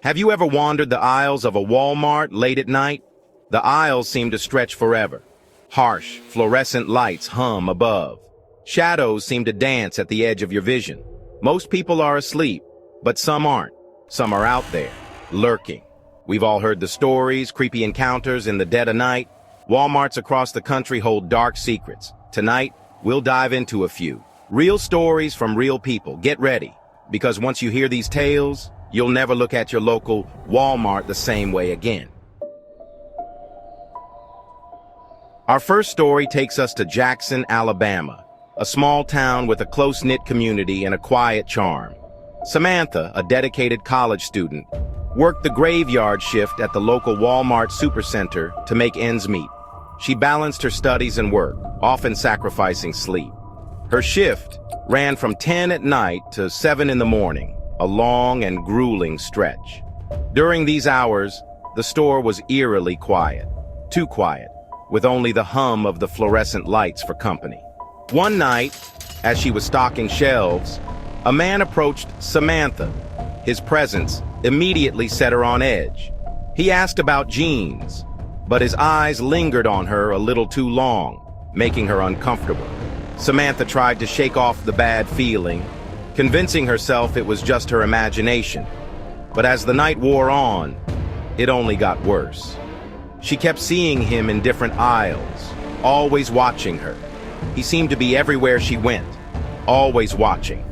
Have you ever wandered the aisles of a Walmart late at night? The aisles seem to stretch forever. Harsh, fluorescent lights hum above. Shadows seem to dance at the edge of your vision. Most people are asleep, but some aren't. Some are out there, lurking. We've all heard the stories, creepy encounters in the dead of night. Walmarts across the country hold dark secrets. Tonight, we'll dive into a few. Real stories from real people. Get ready, because once you hear these tales, you'll never look at your local Walmart the same way again. Our first story takes us to Jackson, Alabama, a small town with a close-knit community and a quiet charm. Samantha, a dedicated college student, worked the graveyard shift at the local Walmart supercenter to make ends meet. She balanced her studies and work, often sacrificing sleep. Her shift ran from 10 at night to 7 in the morning, a long and grueling stretch. During these hours, the store was eerily quiet, too quiet, with only the hum of the fluorescent lights for company. One night, as she was stocking shelves, a man approached Samantha. His presence immediately set her on edge. He asked about jeans, but his eyes lingered on her a little too long, making her uncomfortable. Samantha tried to shake off the bad feeling, convincing herself it was just her imagination. But as the night wore on, it only got worse. She kept seeing him in different aisles, always watching her. He seemed to be everywhere she went, always watching,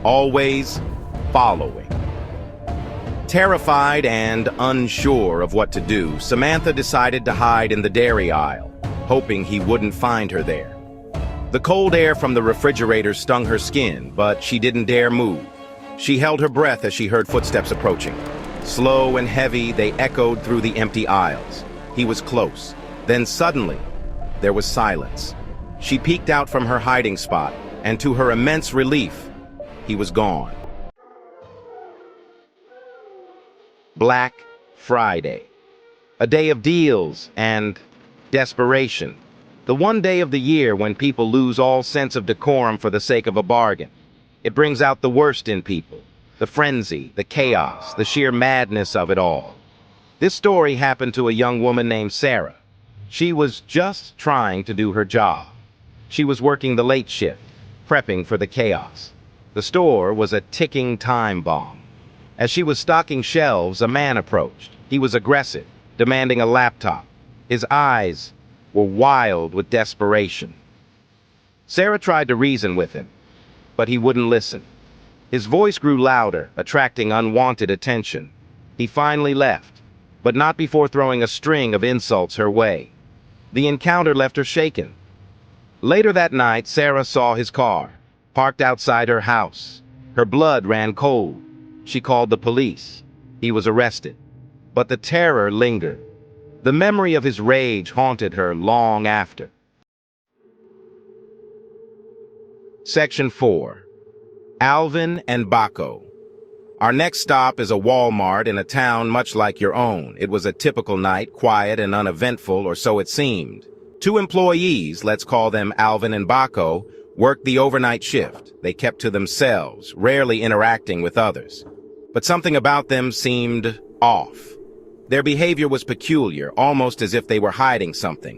always following. Terrified and unsure of what to do, Samantha decided to hide in the dairy aisle, hoping he wouldn't find her there. The cold air from the refrigerator stung her skin, but she didn't dare move. She held her breath as she heard footsteps approaching. Slow and heavy, they echoed through the empty aisles. He was close. Then suddenly, there was silence. She peeked out from her hiding spot, and to her immense relief, he was gone. Black Friday. A day of deals and desperation. The one day of the year when people lose all sense of decorum for the sake of a bargain. It brings out the worst in people, the frenzy, the chaos, the sheer madness of it all. This story happened to a young woman named Sarah. She was just trying to do her job. She was working the late shift, prepping for the chaos. The store was a ticking time bomb. As she was stocking shelves, a man approached. He was aggressive, demanding a laptop. His eyes were wild with desperation. Sarah tried to reason with him, but he wouldn't listen. His voice grew louder, attracting unwanted attention. He finally left, but not before throwing a string of insults her way. The encounter left her shaken. Later that night, Sarah saw his car, parked outside her house. Her blood ran cold. She called the police. He was arrested. But the terror lingered. The memory of his rage haunted her long after. Section 4. Alvin and Bako. Our next stop is a Walmart in a town much like your own. It was a typical night, quiet and uneventful, or so it seemed. Two employees, let's call them Alvin and Bako, worked the overnight shift. They kept to themselves, rarely interacting with others. But something about them seemed off. Their behavior was peculiar, almost as if they were hiding something.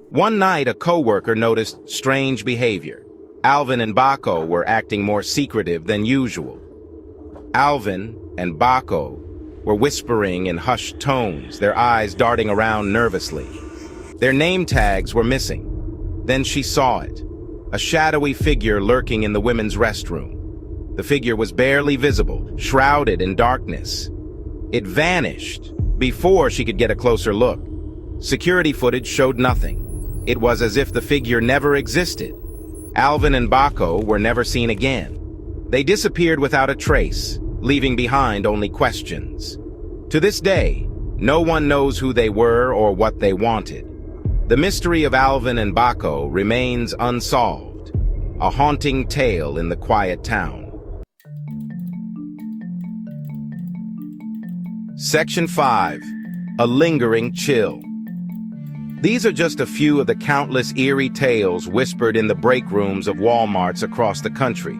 One night, a coworker noticed strange behavior. Alvin and Bako were acting more secretive than usual. Alvin and Bako were whispering in hushed tones, their eyes darting around nervously. Their name tags were missing. Then she saw it, a shadowy figure lurking in the women's restroom. The figure was barely visible, shrouded in darkness. It vanished before she could get a closer look. Security footage showed nothing. It was as if the figure never existed. Alvin and Bako were never seen again. They disappeared without a trace, leaving behind only questions. To this day, no one knows who they were or what they wanted. The mystery of Alvin and Bako remains unsolved, a haunting tale in the quiet town. Section 5. A lingering chill. These are just a few of the countless eerie tales whispered in the break rooms of Walmarts across the country.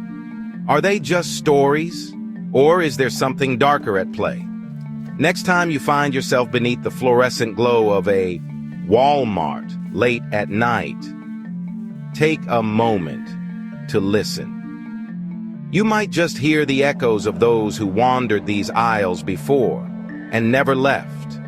Are they just stories, or is there something darker at play? Next time you find yourself beneath the fluorescent glow of a Walmart late at night, take a moment to listen. You might just hear the echoes of those who wandered these aisles before and never left.